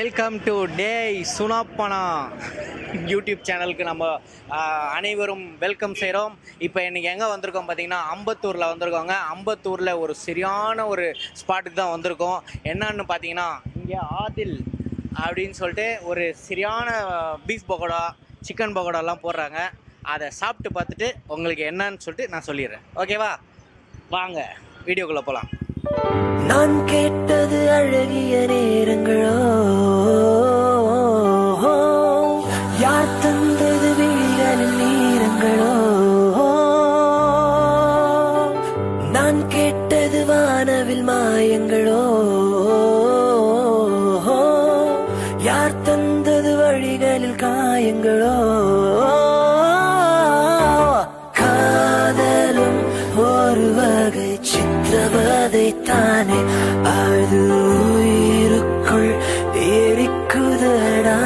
Welcome to day சுனாப்பனா YouTube சேனலுக்கு நம்ம அனைவரும் வெல்கம் செய்கிறோம். இப்போ இன்றைக்கி எங்கே வந்திருக்கோம் பார்த்தீங்கன்னா அம்பத்தூரில் வந்திருக்கோங்க. அம்பத்தூரில் ஒரு சரியான ஒரு ஸ்பாட்டுக்கு தான் வந்திருக்கோம். என்னன்னு பார்த்தீங்கன்னா இங்கே ஆதில் அப்படின்னு சொல்லிட்டு ஒரு சரியான பீஃப் பக்கோடா சிக்கன் பக்கோடாலாம் போடுறாங்க. அதை சாப்பிட்டு பார்த்துட்டு உங்களுக்கு என்னன்னு சொல்லிட்டு நான் சொல்லிடுறேன். ஓகேவா, வாங்க வீடியோக்குள்ளே போகலாம். நான் கேட்டது அழகிய நேரங்களோ, யார் தந்தது விழிகளின் நேரங்களோ, நான் கேட்டது வானவில் மாயங்களோ, யார் தந்தது வழிகளில் காயங்களோ, காதலும் ஒரு வகை சித்திரவதைத்தானே, அது உயிருக்குள் எரிக்குதடா.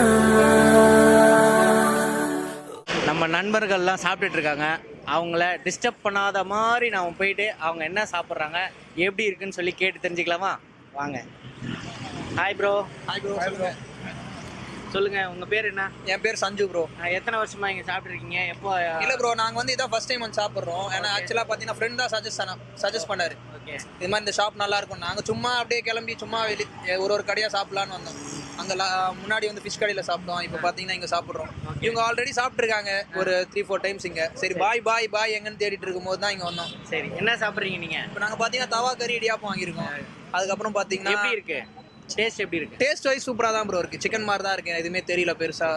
நம்ம நண்பர்கள்லாம் சாப்பிட்டுட்டு இருக்காங்க. அவங்கள டிஸ்டர்ப் பண்ணாத மாதிரி நாம் போயிட்டு அவங்க என்ன சாப்பிட்றாங்க எப்படி இருக்குன்னு சொல்லி கேட்டு தெரிஞ்சுக்கலாமா? வாங்க. Hi bro. Hi bro. சொல்லுங்க, உங்க பேர் என்ன? என் பேர் சஞ்சு ப்ரோ. எத்தனை வருஷமா இங்க சாப்பிட்டுருக்கீங்க? எப்போ? இல்ல ப்ரோ, நாங்க வந்து இதான் ஃபர்ஸ்ட் டைம் வந்து சாப்பிட்றோம். ஏன்னா ஆக்சுவலா பாத்தீங்கன்னா ஃப்ரெண்ட் தான் சஜஸ்ட் பண்ணாரு. ஓகே, இது மாதிரி இந்த ஷாப் நல்லா இருக்கும். நாங்க சும்மா அப்படியே கிளம்பி சும்மா ஒரு கடையா சாப்பிடலான்னு வந்தோம். அங்க முன்னாடி வந்து ஃபிஷ் கடையில சாப்பிட்டோம். இப்போ பாத்தீங்கன்னா இங்க சாப்பிட்றோம். இவங்க ஆல்ரெடி சாப்பிட்டுருக்காங்க ஒரு 3-4 டைம்ஸ் இங்க. சரி பாய் எங்கன்னு தேடிட்டு இருக்கும்போது தான் இங்க வந்தோம். சரி, என்ன சாப்பிட்றீங்க நீங்க? இப்போ நாங்க பாத்தீங்கன்னா தவா கறி இடியாப்பம் வாங்கியிருக்கோம். அதுக்கப்புறம் பாத்தீங்கன்னா எப்படி இருக்கு டேஸ்ட்? எப்படி இருக்கு? டேஸ்ட் வைஸ் சூப்பரா தான் ப்ரோ இருக்கு. சிக்கன் மாதிரி தான் இருக்கு, எதுவுமே தெரியல பெருசா.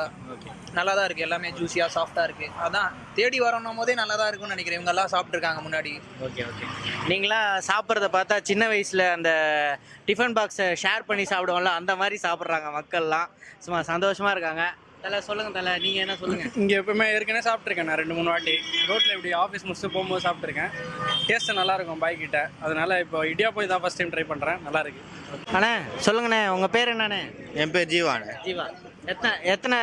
நல்லா தான் இருக்கு, எல்லாமே ஜூஸியா சாஃப்டா இருக்கு. அதான் தேடி வரணும் போதே நல்லா தான் இருக்கும்னு நினைக்கிறேன். இவங்க எல்லாம் சாப்பிட்டுருக்காங்க முன்னாடி. ஓகே. நீங்களா சாப்பிட்றத பார்த்தா சின்ன வயசுல அந்த டிஃபன் பாக்ஸை ஷேர் பண்ணி சாப்பிடுவோம்ல, அந்த மாதிரி சாப்பிட்றாங்க மக்கள்லாம். சும்மா சந்தோஷமா இருக்காங்க. தலை சொல்லுங்க, தலை நீங்க என்ன சொல்லுங்க? இங்கே எப்பவுமே ஏற்கனவே சாப்பிட்ருக்கேன். நான் 2-3 வாட்டி ரோட்டில் இப்படி ஆஃபீஸ் முடிச்சுட்டு போகும்போது சாப்பிட்ருக்கேன். டேஸ்ட்டு நல்லாயிருக்கும் பாய் கிட்ட. அதனால இப்போ இடியாப்பம் இதான் ஃபஸ்ட் டைம் ட்ரை பண்ணுறேன். நல்லா இருக்கு. அண்ணே சொல்லுங்கண்ணே, உங்கள் பேர் என்னண்ணே? என் பேர் ஜீவாண்ணே. ஜீவா. எத்தனை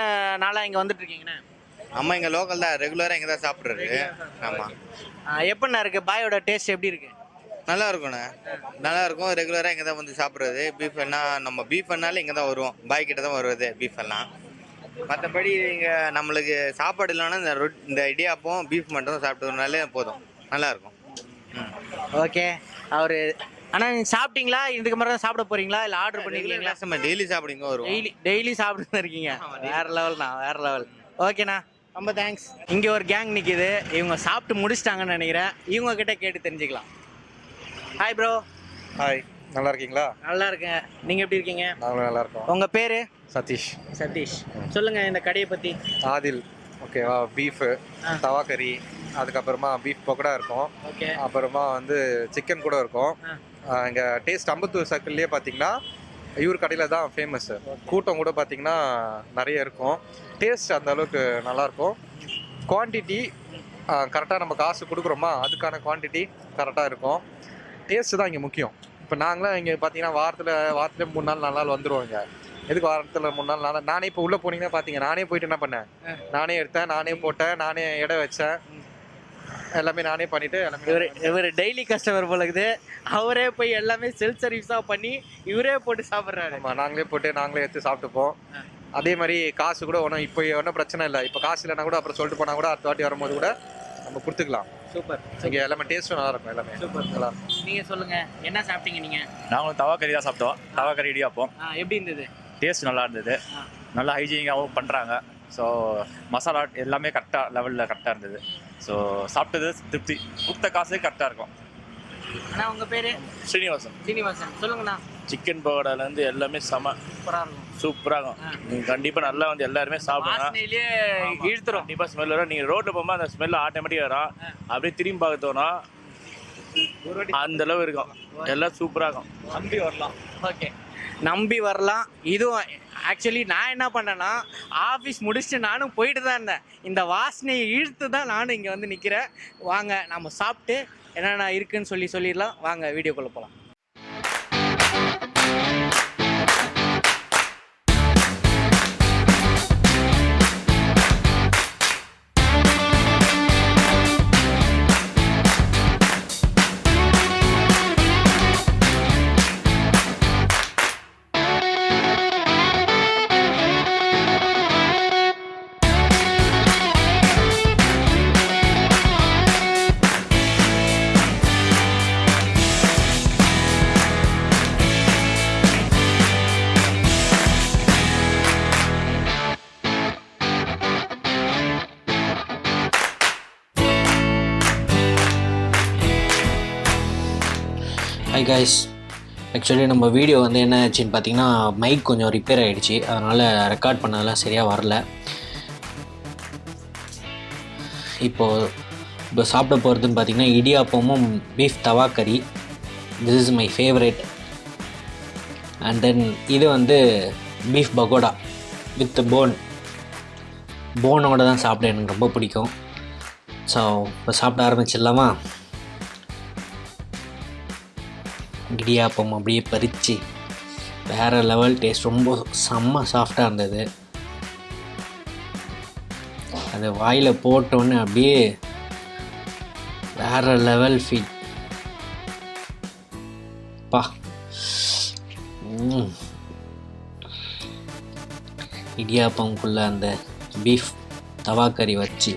நாளாக இங்கே வந்துட்டு இருக்கீங்கண்ணே? அம்மா இங்கே லோக்கல் தான், ரெகுலராக இங்கே தான் சாப்பிட்றது. ஆமாம். எப்படிண்ணா இருக்குது பாயோட டேஸ்ட்? எப்படி இருக்கு? நல்லா இருக்கும்ண்ணே, நல்லா இருக்கும். ரெகுலராக இங்கே தான் வந்து சாப்பிட்றது. பீஃப் எல்லாம் நம்ம பீஃப் என்னாலும் இங்கே தான் வருவோம். பாய் கிட்ட தான் வருவது பீஃப் எல்லாம். மற்றபடி இங்கே நம்மளுக்கு சாப்பாடு இல்லைன்னா இந்த இடியாப்பம் பீஃப் மட்டும் சாப்பிட்டதுனாலே போதும், நல்லாயிருக்கும். ஓகே. அவர் ஆனால் நீங்கள் சாப்பிட்டீங்களா? இதுக்கு மாதிரி தான் சாப்பிட போகிறீங்களா இல்லை ஆர்டர் பண்ணிருக்கீங்களா? நம்ம டெய்லி சாப்பிடுங்க வருவோம். டெய்லி சாப்பிட்டு இருக்கீங்க. வேறு லெவல்ண்ணா, வேறு லெவல். ஓகேண்ணா, ரொம்ப தேங்க்ஸ். இங்கே ஒரு கேங் நிற்கிது. இவங்க சாப்பிட்டு முடிச்சிட்டாங்கன்னு நினைக்கிறேன். இவங்க கிட்ட கேட்டு தெரிஞ்சுக்கலாம். Hi bro. ஹாய், நல்லா இருக்கீங்களா? நல்லா இருக்கேன். நீங்கள் எப்படி இருக்கீங்க? நாங்களும் நல்லா இருக்கோம். உங்கள் பேர்? சதீஷ். சொல்லுங்கள் இந்த கடையை பற்றி. ஆதில். ஓகேவா, பீஃபு, தவா கறி, அதுக்கப்புறமா பீஃப் பக்கோடா இருக்கும். ஓகே. அப்புறமா வந்து சிக்கன் கூட இருக்கும். இங்கே டேஸ்ட் அம்பத்தூர் சர்க்கிள்லேயே பார்த்தீங்கன்னா இவர் கடையில் தான் ஃபேமஸ்ஸு. கூட்டம் கூட பார்த்தீங்கன்னா நிறைய இருக்கும். டேஸ்ட் அந்த அளவுக்கு நல்லாயிருக்கும். குவான்டிட்டி கரெக்டாக நம்ம காசு கொடுக்குறோமா அதுக்கான குவான்டிட்டி கரெக்டாக இருக்கும். டேஸ்ட்டு தான் இங்கே முக்கியம். இப்போ நாங்களாம் இங்கே பார்த்தீங்கன்னா வாரத்தில் 3 நாள் 4 நாள் வந்துடுவோம். இங்கே எதுக்கு வாரத்தில் 3 நாள் 4 நாள்? நானே இப்போ உள்ளே போனீங்கன்னா பார்த்தீங்க, நானே போயிட்டு என்ன பண்ணேன், நானே எடுத்தேன், நானே போட்டேன், நானே எடை வச்சேன், எல்லாமே நானே பண்ணிவிட்டு எல்லாமே. இவர் டெய்லி கஸ்டமர் போல இருக்குது. அவரே போய் எல்லாமே செல்ஃப் சர்வீஸாக பண்ணி இவரே போட்டு சாப்பிட்றாரு. ஆமாம், நாங்களே போட்டு நாங்களே எடுத்து சாப்பிட்டுப்போம். அதே மாதிரி காசு கூட இப்போ ஒன்றும் பிரச்சனை இல்லை. இப்போ காசு இல்லைனா கூட அப்புறம் சொல்லிட்டு போனால் கூட அடுத்த வாட்டி வரும்போது கூட நம்ம கொடுத்துக்கலாம். சூப்பர். இங்கே எல்லாமே டேஸ்ட்டும் நல்லா இருக்கும். எல்லாமே சூப்பர். நல்லா இருக்கும். நீங்கள் சொல்லுங்கள், என்ன சாப்பிட்டீங்க நீங்கள்? நாங்களும் தவா கறி தான் சாப்பிட்டோம். தவா கறி இடியாப்பம் எப்படி இருந்தது? டேஸ்ட் நல்லா இருந்தது. நல்லா ஹைஜீனிக்காகவும் பண்ணுறாங்க. ஸோ மசாலா எல்லாமே கரெக்டாக லெவலில் கரெக்டாக இருந்தது. ஸோ சாப்பிட்டது திருப்தி, கொடுத்த காசே கரெக்டாக இருக்கும். அண்ணா உங்கள் பேர்? ஸ்ரீனிவாசன். சொல்லுங்கண்ணா. சிக்கன் பக்கோடாலேருந்து எல்லாமே சூப்பராக இருக்கும். நீங்கள் கண்டிப்பாக நல்லா வந்து எல்லாருமே சாப்பிடுங்க. இழுத்துரும் கண்டிப்பாக ஸ்மெல் வரும். நீங்கள் ரோட்டில் போகும்போது அந்த ஸ்மெல் ஆட்டோமேட்டிக்காக வரும். அப்படியே திரும்பி பார்க்க தோணும். அந்த அளவு இருக்கும். எல்லாம் சூப்பராக இருக்கும். நம்பி வரலாம். ஓகே, நம்பி வரலாம். இதுவும் ஆக்சுவலி நான் என்ன பண்ணேன்னா ஆஃபீஸ் முடிச்சுட்டு நானும் போயிட்டு தான் இருந்தேன். இந்த வாசனையை இழுத்து தான் நானும் இங்கே வந்து நிற்கிறேன். வாங்க நம்ம சாப்பிட்டு என்னென்ன இருக்குன்னு சொல்லிடலாம். வாங்க வீடியோக்குள்ளே போகலாம். ஹாய் காய்ஸ், ஆக்சுவலி நம்ம வீடியோ வந்து என்ன ஆச்சுன்னு பார்த்தீங்கன்னா மைக் கொஞ்சம் ரிப்பேர் ஆகிடுச்சு, அதனால் ரெக்கார்ட் பண்ணதெல்லாம் சரியாக வரல. இப்போ சாப்பிட போகிறதுன்னு பார்த்தீங்கன்னா இடியாப்பமும் பீஃப் தவா கறி. This is my favourite. And then இது வந்து பீஃப் பகோடா வித் போனோட தான் சாப்பிட எனக்கு ரொம்ப பிடிக்கும். ஸோ இப்போ சாப்பிட ஆரம்பிச்சிடலாமா? இடியாப்பம் அப்படியே பறித்து வேறு லெவல் டேஸ்ட், ரொம்ப செம்ம சாஃப்டாக இருந்தது. அது வாயில் போட்டோன்னு அப்படியே வேறு லெவல் ஃபீல் பா. இடியாப்பம்குள்ளே அந்த பீஃப் தவா கறி வச்சு,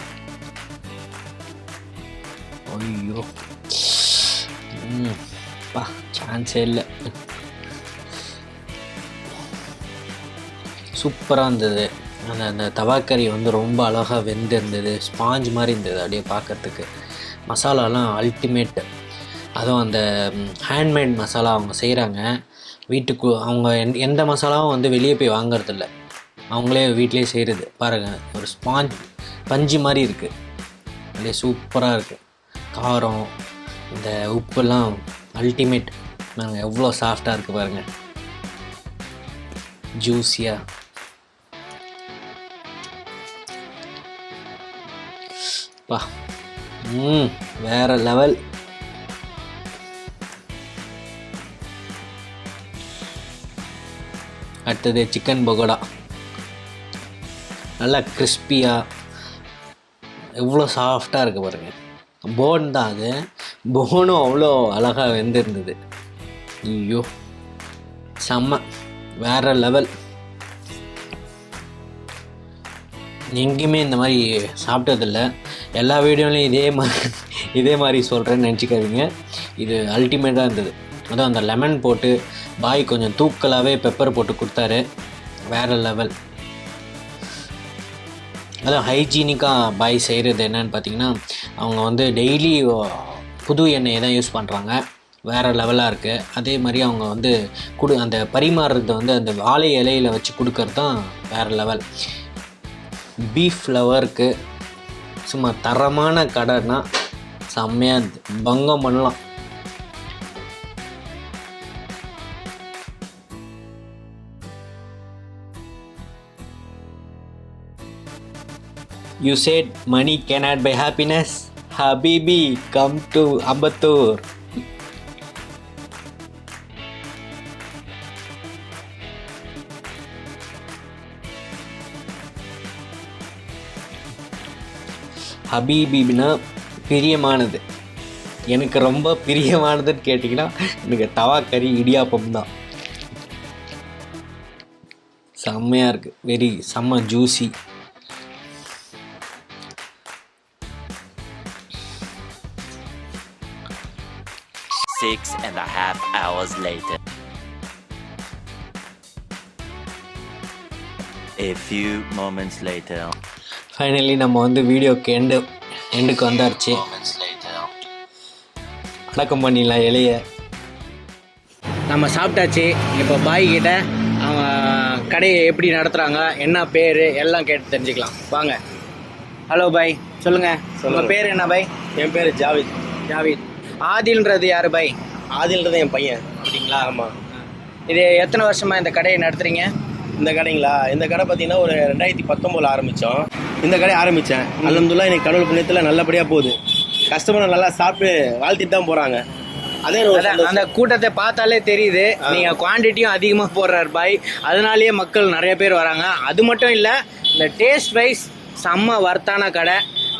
ஐயோ பா, சான்ஸே இல்லை. சூப்பராக இருந்தது. அந்த தவாக்கறி வந்து ரொம்ப அழகாக வெந்திருந்தது, ஸ்பாஞ்ச் மாதிரி இருந்தது அப்படியே பார்க்கறதுக்கு. மசாலாலாம் அல்டிமேட். அதுவும் அந்த ஹேண்ட்மேட் மசாலா அவங்க செய்கிறாங்க வீட்டுக்கு. அவங்க எந்த மசாலாவும் வந்து வெளியே போய் வாங்கறதில்ல, அவங்களே வீட்டிலே செய்கிறது. பாருங்கள், ஒரு பஞ்சு மாதிரி இருக்குது, அப்படியே சூப்பராக இருக்குது. காரம், இந்த உப்புலாம் அல்டிமேட். நாங்கள் எவ்வளோ சாஃப்டாக இருக்குது பாருங்கள், ஜூஸியாக. பா, வேறு லெவல். அடுத்தது சிக்கன் பகோடா, நல்லா கிறிஸ்பியாக எவ்வளோ சாஃப்டாக இருக்குது பாருங்கள். போன் தான் அது, போனும் அவ்வளோ அழகாக வெந்திருந்தது. ஐயோ செம்ம, வேறு லெவல். எங்கேயுமே இந்த மாதிரி சாப்பிட்டதில்ல. எல்லா வீடியோலையும் இதே மாதிரி சொல்கிறேன்னு நினச்சிக்காதீங்க. இது அல்டிமேட்டாக இருந்தது. அதுவும் அந்த லெமன் போட்டு பாய் கொஞ்சம் தூக்கலாகவே பெப்பர் போட்டு கொடுத்தாரு, வேறு லெவல். அதுவும் ஹைஜீனிக்காக பாய் செய்கிறது என்னன்னு பார்த்தீங்கன்னா, அவங்க வந்து டெய்லி புது எண்ணெயை தான் யூஸ் பண்ணுறாங்க, வேறு லெவலாக இருக்குது. அதே மாதிரி அவங்க வந்து அந்த பரிமாறுறது வந்து அந்த வாழை இலையில் வச்சு கொடுக்கறது தான் வேறு லெவல். பீஃப் ஃப்ளவருக்கு சும்மா தரமான கடைன்னா செம்மையாக பங்கம் பண்ணலாம். You said money cannot buy happiness. Habibi, come to Ambattur. ஹபீபின்னா பிரியமானது. எனக்கு ரொம்ப பிரியமானதுன்னு கேட்டிங்கன்னா எனக்கு தவா கறி இடியாப்பம் தான். செம்மையாக இருக்குது, செம்ம juicy. Six and a half hours later. A few moments later. Finally நம்ம வந்து வீடியோக்கு எண்டுக்கு வந்தாச்சு. அடக்கம் பண்ணிடலாம் இலைய. நம்ம சாப்பிட்டாச்சு. இப்போ பாய் கிட்ட அவங்க கடையை எப்படி நடத்துகிறாங்க, என்ன பேர் எல்லாம் கேட்டு தெரிஞ்சுக்கலாம் வாங்க. ஹலோ பாய், சொல்லுங்கள், உங்கள் பேர் என்ன பாய்? என் பேர் ஜாவித். ஆதில்ன்றது யார் பாய்? ஆதில்ன்றது என் பையன். அப்படிங்களா? ஆமாம். இது எத்தனை வருஷமாக இந்த கடையை நடத்துகிறீங்க? இந்த கடைங்களா? இந்த கடை பார்த்தீங்கன்னா ஒரு 2019 ஆரம்பித்தோம். இந்த கடை ஆரம்பித்தேன். அல்ஹம்துலில்லாஹ் எனக்கு கடவுள் புண்ணியத்தில் நல்லபடியாக போகுது. கஸ்டமர் நல்லா சாப்பிட்டு வாழ்த்திட்டு தான் போகிறாங்க. அதே அந்த கூட்டத்தை பார்த்தாலே தெரியுது, நீங்கள் குவான்டிட்டியும் அதிகமாக போடுறாரு பாய், அதனாலேயே மக்கள் நிறைய பேர் வராங்க. அது மட்டும் இல்லை, இந்த டேஸ்ட் வைஸ் செம்ம வர்த்தான கடை.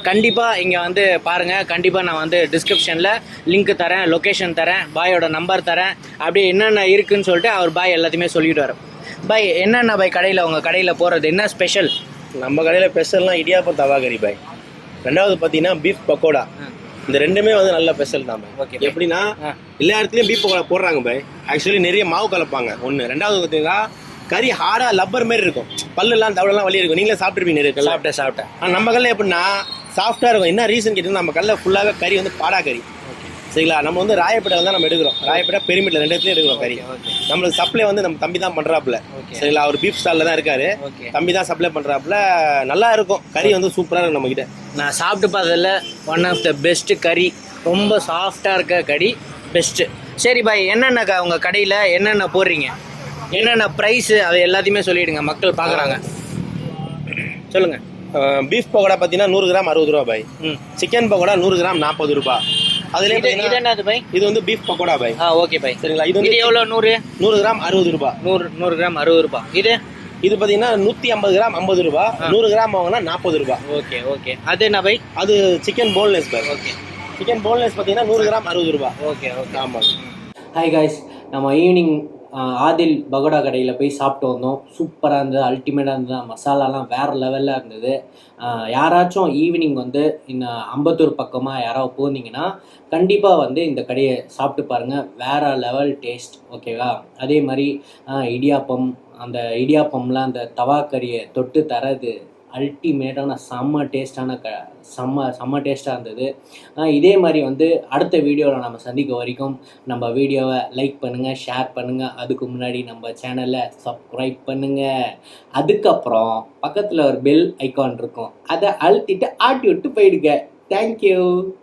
கண்டிப்பாக இங்கே வந்து பாருங்கள். கண்டிப்பாக நான் வந்து டிஸ்கிரிப்ஷனில் லிங்க் தரேன், லொக்கேஷன் தரேன், பாயோட நம்பர் தரேன். அப்படி என்னென்ன இருக்குதுன்னு சொல்லிட்டு அவர் பாய் எல்லாத்தையுமே சொல்லிட்டு வரோம். பாய் என்னென்ன பாய் கடையில், உங்கள் கடையில் போகிறது என்ன ஸ்பெஷல்? நம்ம கடையில் ஸ்பெஷல்னால் இடியாப்பம் தவா கறி பாய். ரெண்டாவது பார்த்தீங்கன்னா பீஃப் பக்கோடா. இந்த ரெண்டுமே வந்து நல்ல ஸ்பெஷல் தான். ஓகே. எப்படின்னா எல்லா இடத்துலையும் பீஃப் பக்கோடா போடுறாங்க பாய். ஆக்சுவலி நிறைய மாவு கலப்பாங்க ஒன்று. ரெண்டாவது பார்த்தீங்கன்னா கறி ஹார்டாக லப்பர் மாதிரி இருக்கும், பல்லுலாம் தவளெல்லாம் வலி இருக்கும். நீங்களே சாப்பிட்ருப்பீங்க நிறைய. சாப்பிட்டேன். ஆனால் நம்ம கல்ல எப்படின்னா சாஃப்டாக இருக்கும். என்ன ரீசன் கேட்டிங்கன்னா நம்ம கல்ல ஃபுல்லாகவே கறி வந்து பாடா கறி. சரிங்களா. நம்ம வந்து ராயப்பேட்டையில் தான் நம்ம எடுக்கிறோம். ராயப்பேட்டை பெருமிட்டில் 2 இடத்துலையும் எடுக்கிறோம் கறி. நம்மளுக்கு சப்ளை வந்து நம்ம தம்பி தான் பண்ணுறாப்புல. சரிங்களா, அவர் பீஃப் ஸ்டாலில் தான் இருக்காரு. தம்பி தான் சப்ளை பண்ணுறாப்புல. நல்லா இருக்கும் கறி வந்து சூப்பராக இருக்கும் நம்மக்கிட்ட. நான் சாப்பிட்டு பார்த்ததில் ஒன் ஆஃப் த பெஸ்ட்டு கறி. ரொம்ப சாஃப்டாக இருக்க கறி பெஸ்ட்டு. சரி பாய், என்னென்ன உங்கள் கடையில் என்னென்ன போடுறீங்க, என்னென்ன ப்ரைஸு, அது எல்லாத்தையுமே சொல்லிவிடுங்க, மக்கள் பார்க்குறாங்க. சொல்லுங்கள். பீஃப் பக்கோடா பார்த்தீங்கன்னா 100 கிராம் 60 ரூபா பாய். சிக்கன் பக்கோடா 100 கிராம் 40 ரூபா. அதுலேயே இது என்னது பாய்? இது வந்து பீஃப் பக்கோடா பாய். ஓகே பாய். சரிங்களா. இது வந்து எவ்வளோ? 100 கிராம் 60 ரூபா. 100 கிராம் 60 ரூபா. இது பார்த்தீங்கன்னா 150 கிராம் 50 ரூபா. 100 கிராம் வாங்கினா 40 ரூபா. Okay okay. அது என்ன பாய்? அது சிக்கன் போன்லெஸ் பாய். ஓகே. சிக்கன் போன்லெஸ் பார்த்தீங்கன்னா 100 கிராம் 60 ரூபா. Okay okay. ஆமாம். ஹாய் காய்ஸ், நம்ம ஈவினிங் ஆதில் பகோடா கடையில் போய் சாப்பிட்டு வந்தோம். சூப்பராக இருந்தது, அல்டிமேட்டாக இருந்தது. மசாலாலாம் வேறு லெவலில் இருந்தது. யாராச்சும் ஈவினிங் வந்து இந்த அம்பத்தூர் பக்கமாக யாராவது போனீங்கன்னா கண்டிப்பாக வந்து இந்த கடையை சாப்பிட்டு பாருங்கள். வேறு லெவல் டேஸ்ட். ஓகேவா? அதே மாதிரி இடியாப்பம், அந்த இடியாப்பம்லாம் அந்த தவா கறியை தொட்டு தரது அல்டிமேட்டான செம்ம டேஸ்டான செம்ம டேஸ்ட்டாக இருந்தது. இதே மாதிரி வந்து அடுத்த வீடியோவில் நம்ம சந்திக்க வரைக்கும் நம்ம வீடியோவை லைக் பண்ணுங்கள், ஷேர் பண்ணுங்கள். அதுக்கு முன்னாடி நம்ம சேனலை சப்ஸ்கிரைப் பண்ணுங்கள். அதுக்கப்புறம் பக்கத்தில் ஒரு பெல் ஐக்கான் இருக்கும், அதை அழுத்திட்டு ஆட்டி விட்டு போயிடுங்க. தேங்க்யூ.